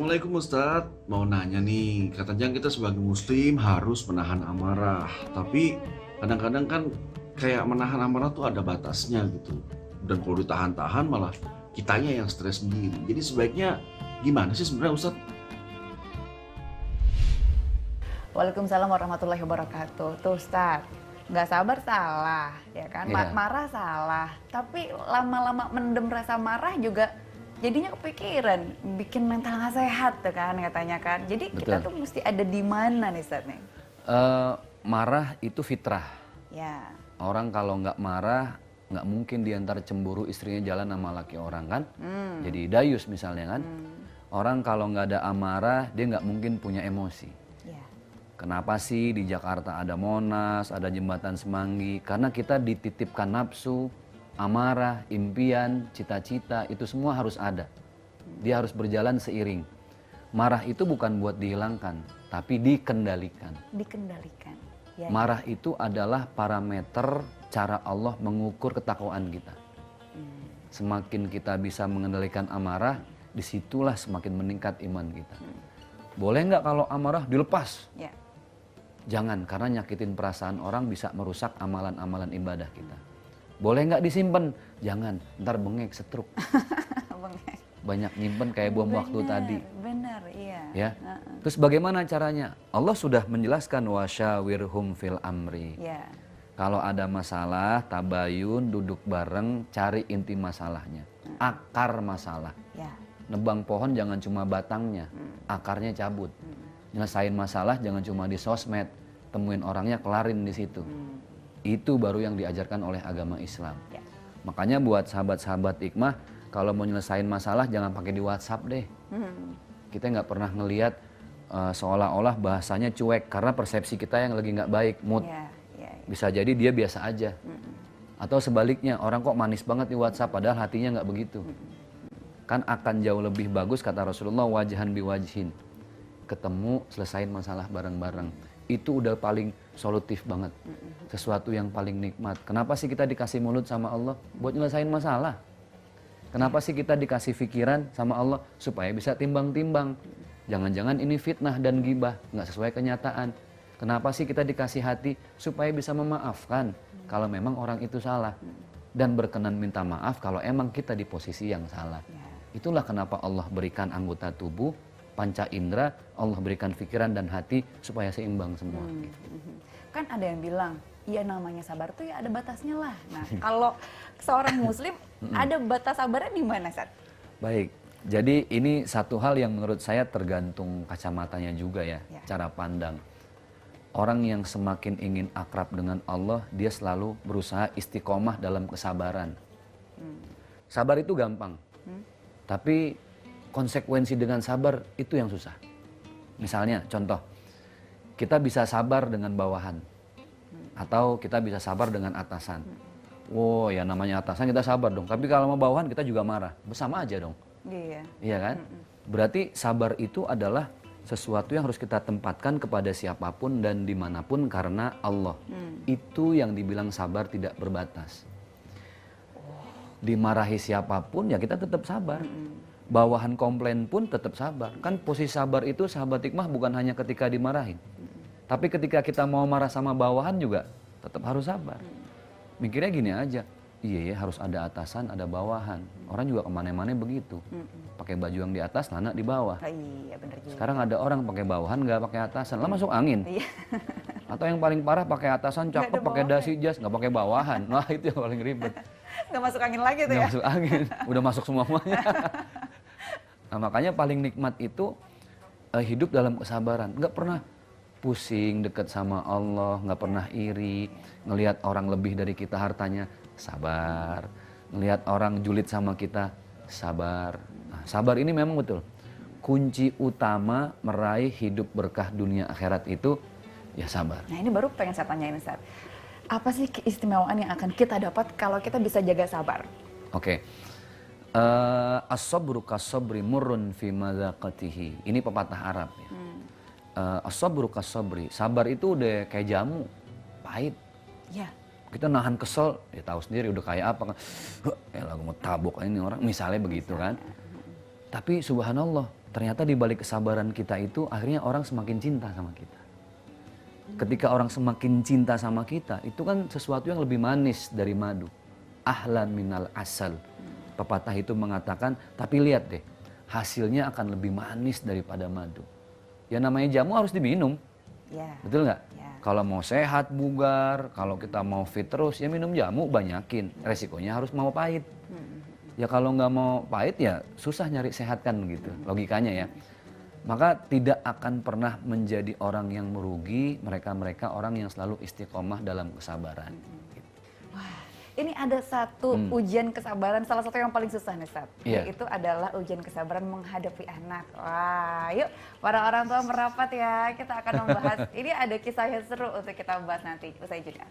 Assalamualaikum Ustadz, mau nanya nih, katanya kita sebagai muslim harus menahan amarah, tapi kadang-kadang kan kayak menahan amarah tuh ada batasnya gitu. Dan kalau ditahan-tahan malah kitanya yang stres sendiri. Jadi sebaiknya gimana sih sebenarnya Ustadz? Waalaikumsalam warahmatullahi wabarakatuh. Tuh Ustaz, nggak sabar salah, ya kan? Iya, Marah salah. Tapi lama-lama mendem rasa marah juga jadinya kepikiran, bikin mental nggak sehat tuh kan katanya kan. Jadi kita betul. tuh mesti ada di mana nih Ustaz nih? Marah itu fitrah. Ya, Orang kalau nggak marah, nggak mungkin diantar cemburu istrinya jalan sama laki orang kan. Jadi dayus misalnya kan. Orang kalau nggak ada amarah, dia nggak mungkin punya emosi. ya, Kenapa sih di Jakarta ada Monas, ada Jembatan Semanggi? Karena kita dititipkan nafsu, amarah, impian, cita-cita, itu semua harus ada. Dia harus berjalan seiring. Marah itu bukan buat dihilangkan, tapi dikendalikan. dikendalikan. Ya, Marah itu adalah parameter cara Allah mengukur ketakwaan kita. Semakin kita bisa mengendalikan amarah, disitulah semakin meningkat iman kita. Boleh nggak kalau amarah dilepas? ya. Jangan, karena nyakitin perasaan orang bisa merusak amalan-amalan ibadah kita. Boleh nggak disimpan? Jangan, ntar bengek, setruk. Bengek. Banyak nyimpen kayak bom waktu tadi. Benar, iya. Ya. Terus bagaimana caranya? Allah sudah menjelaskan wasyawirhum fil amri. Ya, Kalau ada masalah, tabayun, duduk bareng, cari inti masalahnya. Akar masalah. ya. Nebang pohon jangan cuma batangnya, akarnya cabut. Nyelesain masalah jangan cuma di sosmed, temuin orangnya, kelarin di situ. Itu baru yang diajarkan oleh agama Islam. Ya. Makanya buat sahabat-sahabat Hikmah, kalau mau nyelesain masalah jangan pakai di WhatsApp deh. Kita nggak pernah ngelihat seolah-olah bahasanya cuek karena persepsi kita yang lagi nggak baik, mood. Ya, ya, ya. Bisa jadi dia biasa aja. Atau sebaliknya, orang kok manis banget di WhatsApp padahal hatinya nggak begitu. Kan akan jauh lebih bagus kata Rasulullah, wajahan biwajhin. Ketemu, selesain masalah bareng-bareng. Itu udah paling solutif banget. Sesuatu yang paling nikmat. Kenapa sih kita dikasih mulut sama Allah? Buat nyelesain masalah. Kenapa sih kita dikasih pikiran sama Allah? Supaya bisa timbang-timbang. Jangan-jangan ini fitnah dan gibah, nggak sesuai kenyataan. Kenapa sih kita dikasih hati? Supaya bisa memaafkan kalau memang orang itu salah. Dan berkenan minta maaf kalau emang kita di posisi yang salah. Itulah kenapa Allah berikan anggota tubuh, panca indera, Allah berikan pikiran dan hati supaya seimbang semua. Kan ada yang bilang, ya namanya sabar tuh ya ada batasnya lah. Nah, kalau seorang muslim ada batas sabarnya di mana, Sat? Baik, jadi ini satu hal yang menurut saya tergantung kacamatanya juga ya, Ya. cara pandang. Orang yang semakin ingin akrab dengan Allah, dia selalu berusaha istiqomah dalam kesabaran. Sabar itu gampang, tapi konsekuensi dengan sabar itu yang susah. Misalnya, contoh, kita bisa sabar dengan bawahan, atau kita bisa sabar dengan atasan. Wow, ya namanya atasan kita sabar dong, tapi kalau mau bawahan kita juga marah, bersama aja dong. Iya. Iya kan? Berarti sabar itu adalah sesuatu yang harus kita tempatkan kepada siapapun dan dimanapun karena Allah. Itu yang dibilang sabar tidak berbatas. Dimarahi siapapun ya kita tetap sabar. Bawahan komplain pun tetap sabar. Kan posisi sabar itu sahabat hikmah bukan hanya ketika dimarahin. Tapi ketika kita mau marah sama bawahan juga tetap harus sabar. Mikirnya gini aja, iya ya harus ada atasan, ada bawahan. Orang juga kemana-mana begitu. Pakai baju yang di atas, celana di bawah. Oh, iya benar juga. Sekarang ada orang pakai bawahan nggak pakai atasan, lah masuk angin. Iya. Atau yang paling parah pakai atasan Nggak cakep, ada pakai bawahan. dasi jas, nggak pakai bawahan. Nah itu yang paling ribet. Nggak masuk angin lagi tuh Nggak ya. masuk angin, udah masuk semuanya. Nah makanya paling nikmat itu hidup dalam kesabaran. Nggak pernah pusing deket sama Allah, nggak pernah iri, ngelihat orang lebih dari kita hartanya, sabar. Ngelihat orang julid sama kita, sabar. Nah, sabar ini memang betul. Kunci utama meraih hidup berkah dunia akhirat itu, ya sabar. Nah ini baru pengen saya tanyain, Sat. Apa sih keistimewaan yang akan kita dapat kalau kita bisa jaga sabar? Oke. As-sabru kas-sabri murrun fi madzaqatihi. Ini pepatah Arab ya. As-sabru kas-sabri. Sabar itu udah kayak jamu, pahit. Ya. Kita nahan kesel, ya tahu sendiri udah kayak apa kan. Ya lagu mau tabok ini orang, misalnya begitu kan. Tapi subhanallah, ternyata di balik kesabaran kita itu akhirnya orang semakin cinta sama kita. Ketika orang semakin cinta sama kita, itu kan sesuatu yang lebih manis dari madu. Ahlan minal asal. Pepatah itu mengatakan, tapi lihat deh, hasilnya akan lebih manis daripada madu. Ya namanya jamu harus diminum, Ya. betul nggak? Ya. Kalau mau sehat, bugar, kalau kita mau fit terus, ya minum jamu banyakin. Resikonya harus mau pahit. Ya kalau nggak mau pahit ya susah nyari sehat kan gitu, logikanya ya. Maka tidak akan pernah menjadi orang yang merugi, mereka-mereka orang yang selalu istiqomah dalam kesabaran. Wah, ini ada satu ujian kesabaran, salah satu yang paling susah nih, Ustaz. Iya. Yaitu adalah ujian kesabaran menghadapi anak. Wah, yuk para orang tua merapat ya. Kita akan membahas, ini ada kisah yang seru untuk kita bahas nanti usai jeda.